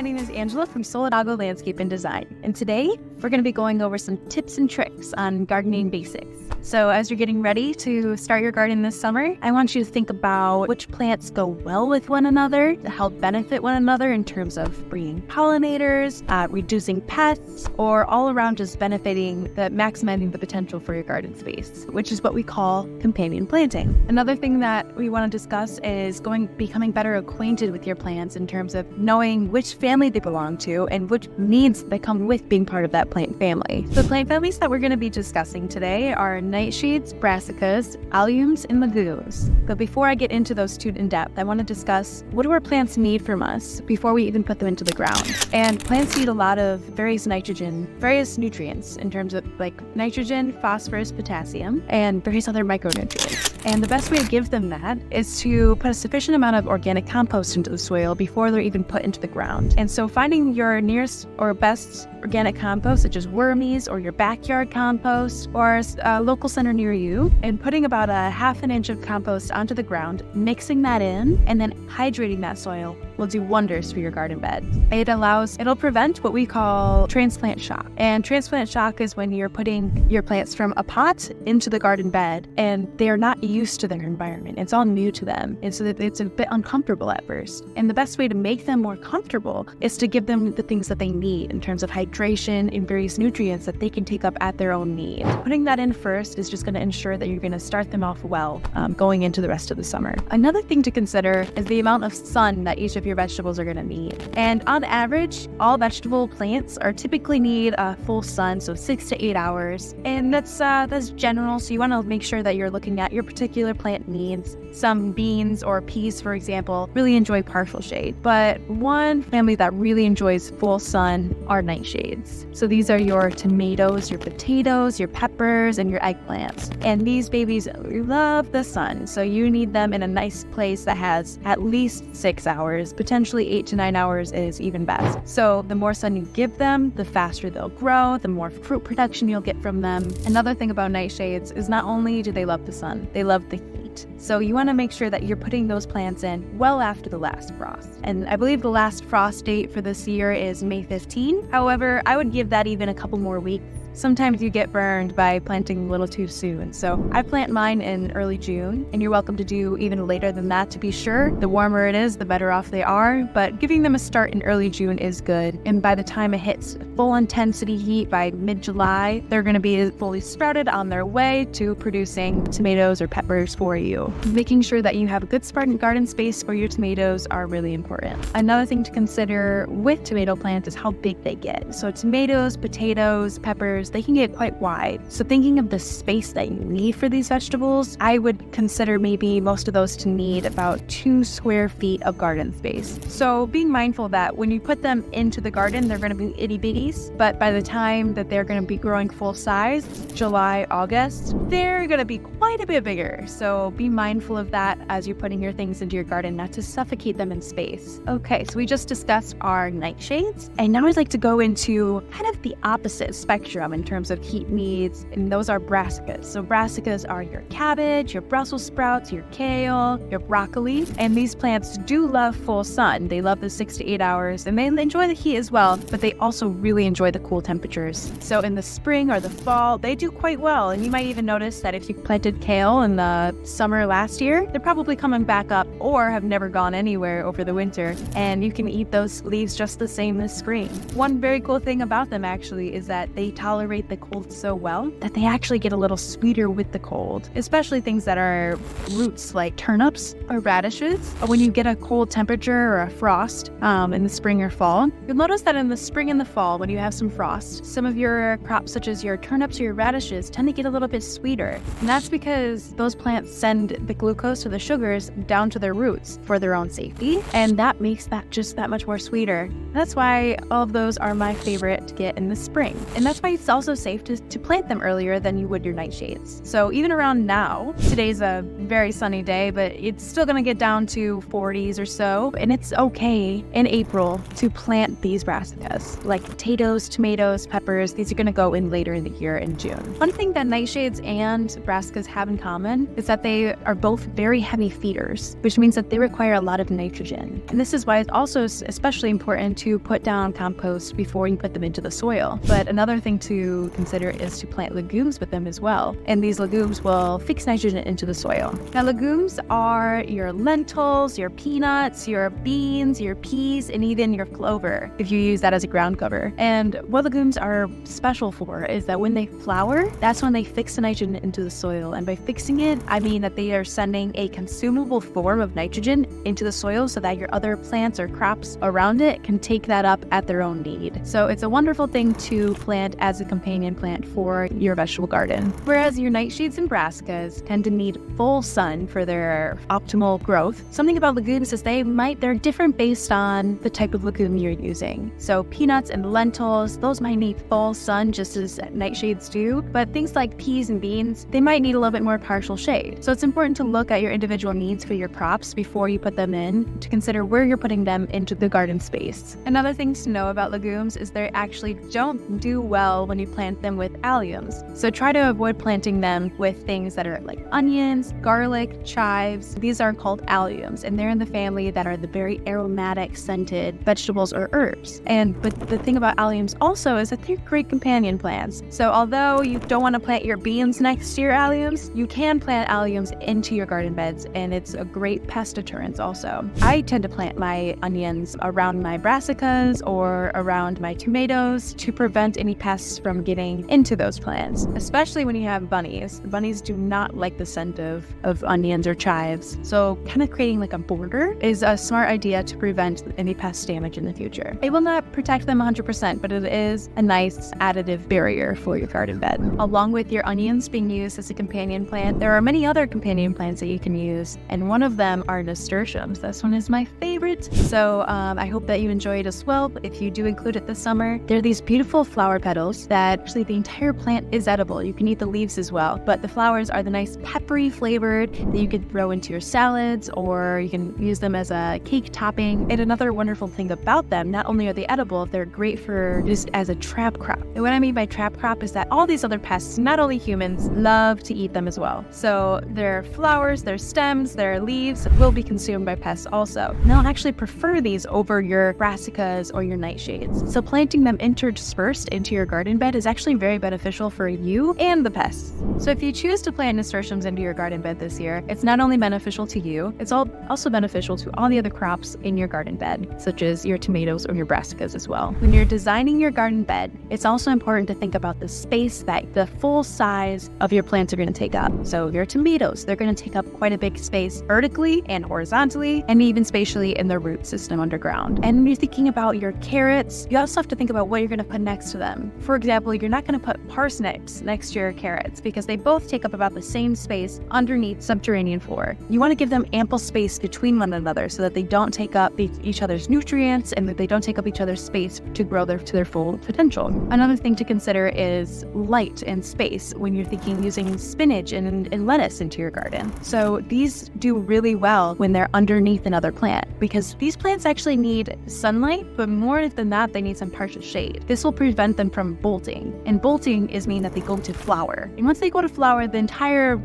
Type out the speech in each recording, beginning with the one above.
My name is Angela from Solidago Landscape and Design, and today we're going to be going over some tips and tricks on gardening basics. So as you're getting ready to start your garden this summer, I want you to think about which plants go well with one another to help benefit one another in terms of bringing pollinators, reducing pests, or all around just maximizing the potential for your garden space, which is what we call companion planting. Another thing that we want to discuss is becoming better acquainted with your plants in terms of knowing which family they belong to and which needs that come with being part of that plant family. The plant families that we're going to be discussing today are nightshades, brassicas, alliums, and legumes. But before I get into those two in depth, I want to discuss what do our plants need from us before we even put them into the ground. And plants need a lot of various nutrients in terms of like nitrogen, phosphorus, potassium, and various other micronutrients. And the best way to give them that is to put a sufficient amount of organic compost into the soil before they're even put into the ground. And so finding your nearest or best organic compost, such as wormies or your backyard compost or a local center near you, and putting about a half an inch of compost onto the ground, mixing that in, and then hydrating that soil will do wonders for your garden bed. It'll prevent what we call transplant shock. And transplant shock is when you're putting your plants from a pot into the garden bed and they are not used to their environment. It's all new to them. And so it's a bit uncomfortable at first. And the best way to make them more comfortable is to give them the things that they need in terms of hydration and various nutrients that they can take up at their own need. Putting that in first is just going to ensure that you're going to start them off well going into the rest of the summer. Another thing to consider is the amount of sun that each of your vegetables are going to need. And on average, all vegetable plants typically need full sun, so 6 to 8 hours. And that's general, so you want to make sure that you're looking at your particular plant needs. Some beans or peas, for example, really enjoy partial shade. But one family that really enjoys full sun are nightshades. So these are your tomatoes, your potatoes, your peppers, and your eggplants. And these babies love the sun, so you need them in a nice place that has at least 6 hours. Potentially 8 to 9 hours is even best. So the more sun you give them, the faster they'll grow, the more fruit production you'll get from them. Another thing about nightshades is not only do they love the sun, they love the heat. So you want to make sure that you're putting those plants in well after the last frost. And I believe the last frost date for this year is May 15. However, I would give that even a couple more weeks. Sometimes you get burned by planting a little too soon. So I plant mine in early June, and you're welcome to do even later than that to be sure. The warmer it is, the better off they are, but giving them a start in early June is good. And by the time it hits full intensity heat by mid-July, they're going to be fully sprouted on their way to producing tomatoes or peppers for you. Making sure that you have a good Spartan garden space for your tomatoes are really important. Another thing to consider with tomato plants is how big they get. So tomatoes, potatoes, peppers, they can get quite wide. So thinking of the space that you need for these vegetables, I would consider maybe most of those to need about 2 square feet of garden space. So being mindful that when you put them into the garden, they're going to be itty bitties, but by the time that they're going to be growing full size, July, August, they're going to be quite a bit bigger. So be mindful of that as you're putting your things into your garden, not to suffocate them in space. Okay, so we just discussed our nightshades, and now I'd like to go into kind of the opposite spectrum in terms of heat needs, and those are brassicas. So brassicas are your cabbage, your Brussels sprouts, your kale, your broccoli, and these plants do love full sun. They love the 6 to 8 hours, and they enjoy the heat as well, but they also really enjoy the cool temperatures. So in the spring or the fall, they do quite well, and you might even notice that if you planted kale in the summer last year, they're probably coming back up or have never gone anywhere over the winter, and you can eat those leaves just the same this spring. One very cool thing about them actually is that they tolerate the cold so well that they actually get a little sweeter with the cold, especially things that are roots like turnips or radishes. When you get a cold temperature or a frost in the spring or fall, you'll notice that in the spring and the fall, when you have some frost, some of your crops such as your turnips or your radishes tend to get a little bit sweeter. And that's because those plants send the glucose or the sugars down to their roots for their own safety, and that makes that just that much more sweeter. That's why all of those are my favorite to get in the spring. And that's why also safe to plant them earlier than you would your nightshades. So even around now, today's a very sunny day, but it's still gonna get down to 40s or so, and it's okay in April to plant these brassicas, like potatoes, tomatoes, peppers. These are gonna go in later in the year in June. One thing that nightshades and brassicas have in common is that they are both very heavy feeders, which means that they require a lot of nitrogen. And this is why it's also especially important to put down compost before you put them into the soil. But another thing to consider is to plant legumes with them as well. And these legumes will fix nitrogen into the soil. Now, legumes are your lentils, your peanuts, your beans, your peas, and even your clover, if you use that as a ground cover. And what legumes are special for is that when they flower, that's when they fix the nitrogen into the soil. And by fixing it, I mean that they are sending a consumable form of nitrogen into the soil so that your other plants or crops around it can take that up at their own need. So it's a wonderful thing to plant as a companion plant for your vegetable garden. Whereas your nightshades and brassicas tend to need full sun for their optimal growth, something about legumes is they're different based on the type of legume you're using. So peanuts and lentils, those might need full sun just as nightshades do, but things like peas and beans, they might need a little bit more partial shade. So it's important to look at your individual needs for your crops before you put them in, to consider where you're putting them into the garden space. Another thing to know about legumes is they actually don't do well when you plant them with alliums. So try to avoid planting them with things that are like onions, garlic, chives. These are called alliums, and they're in the family that are the very aromatic scented vegetables or herbs. But the thing about alliums also is that they're great companion plants. So although you don't want to plant your beans next to your alliums, you can plant alliums into your garden beds, and it's a great pest deterrent also. I tend to plant my onions around my brassicas or around my tomatoes to prevent any pests from getting into those plants, especially when you have bunnies. Bunnies do not like the scent of onions or chives. So kind of creating like a border is a smart idea to prevent any pest damage in the future. It will not protect them 100%, but it is a nice additive barrier for your garden bed. Along with your onions being used as a companion plant, there are many other companion plants that you can use, and one of them are nasturtiums. This one is my favorite, so I hope that you enjoy it as well. If you do include it this summer, they're these beautiful flower petals that actually the entire plant is edible. You can eat the leaves as well, but the flowers are the nice peppery flavored that you could throw into your salads, or you can use them as a cake topping. And another wonderful thing about them, not only are they edible, they're great for just as a trap crop. And what I mean by trap crop is that all these other pests, not only humans, love to eat them as well. So their flowers, their stems, their leaves will be consumed by pests also. And they'll actually prefer these over your brassicas or your nightshades. So planting them interspersed into your garden bed is actually very beneficial for you and the pests. So if you choose to plant nasturtiums into your garden bed this year, it's not only beneficial to you, it's also beneficial to all the other crops in your garden bed, such as your tomatoes or your brassicas as well. When you're designing your garden bed, it's also important to think about the space that the full size of your plants are going to take up. So your tomatoes, they're going to take up quite a big space vertically and horizontally, and even spatially in the root system underground. And when you're thinking about your carrots, you also have to think about what you're going to put next to them. For example, you're not going to put parsnips next to your carrots because they both take up about the same space underneath subterranean floor. You want to give them ample space between one another so that they don't take up each other's nutrients and that they don't take up each other's space to grow to their full potential. Another thing to consider is light and space when you're thinking using spinach and lettuce into your garden. So these do really well when they're underneath another plant because these plants actually need sunlight, but more than that, they need some partial shade. This will prevent them from bolting. And bolting is mean that they go to flower. And once they go to flower, the entire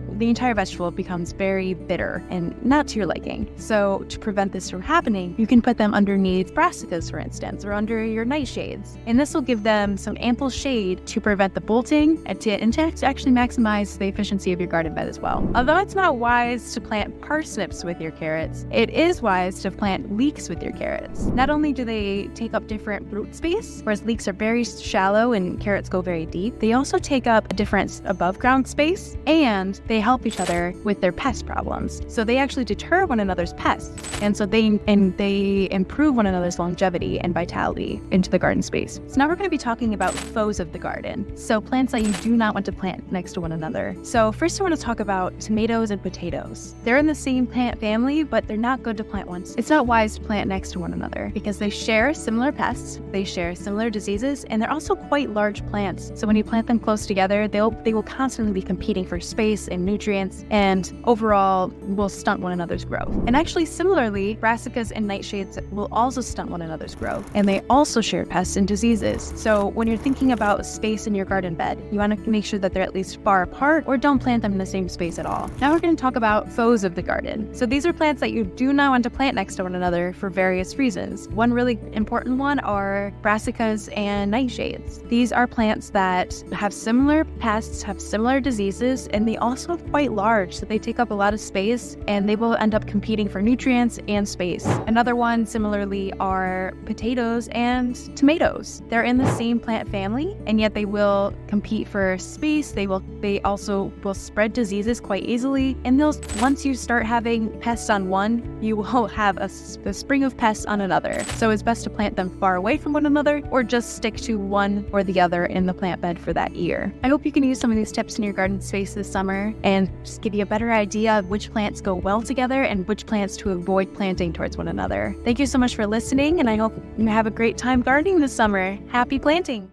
vegetable becomes very bitter and not to your liking. So to prevent this from happening, you can put them underneath brassicas, for instance, or under your nightshades. And this will give them some ample shade to prevent the bolting and to actually maximize the efficiency of your garden bed as well. Although it's not wise to plant parsnips with your carrots, it is wise to plant leeks with your carrots. Not only do they take up different root space, whereas leeks are very shallow and carrots go very deep, they also take up a different above ground space, and they help each other with their pest problems. So they actually deter one another's pests, and so they improve one another's longevity and vitality into the garden space. So now we're going to be talking about foes of the garden. So plants that you do not want to plant next to one another. So first I want to talk about tomatoes and potatoes. They're in the same plant family, but they're not good to plant once. It's not wise to plant next to one another because they share similar pests, they share similar diseases, and they're also quite large large plants. So when you plant them close together, they will constantly be competing for space and nutrients, and overall will stunt one another's growth. And actually, similarly, brassicas and nightshades will also stunt one another's growth, and they also share pests and diseases. So when you're thinking about space in your garden bed, you want to make sure that they're at least far apart, or don't plant them in the same space at all. Now we're going to talk about foes of the garden. So these are plants that you do not want to plant next to one another for various reasons. One really important one are brassicas and nightshades. These are plants that have similar pests, have similar diseases, and they also are quite large, so they take up a lot of space, and they will end up competing for nutrients and space. Another one similarly are potatoes and tomatoes. They're in the same plant family, and yet they will compete for space. They also will spread diseases quite easily, and once you start having pests on one, you will have the spring of pests on another. So it's best to plant them far away from one another, or just stick to one or the other in the plant bed for that year. I hope you can use some of these tips in your garden space this summer and just give you a better idea of which plants go well together and which plants to avoid planting towards one another. Thank you so much for listening, and I hope you have a great time gardening this summer. Happy planting!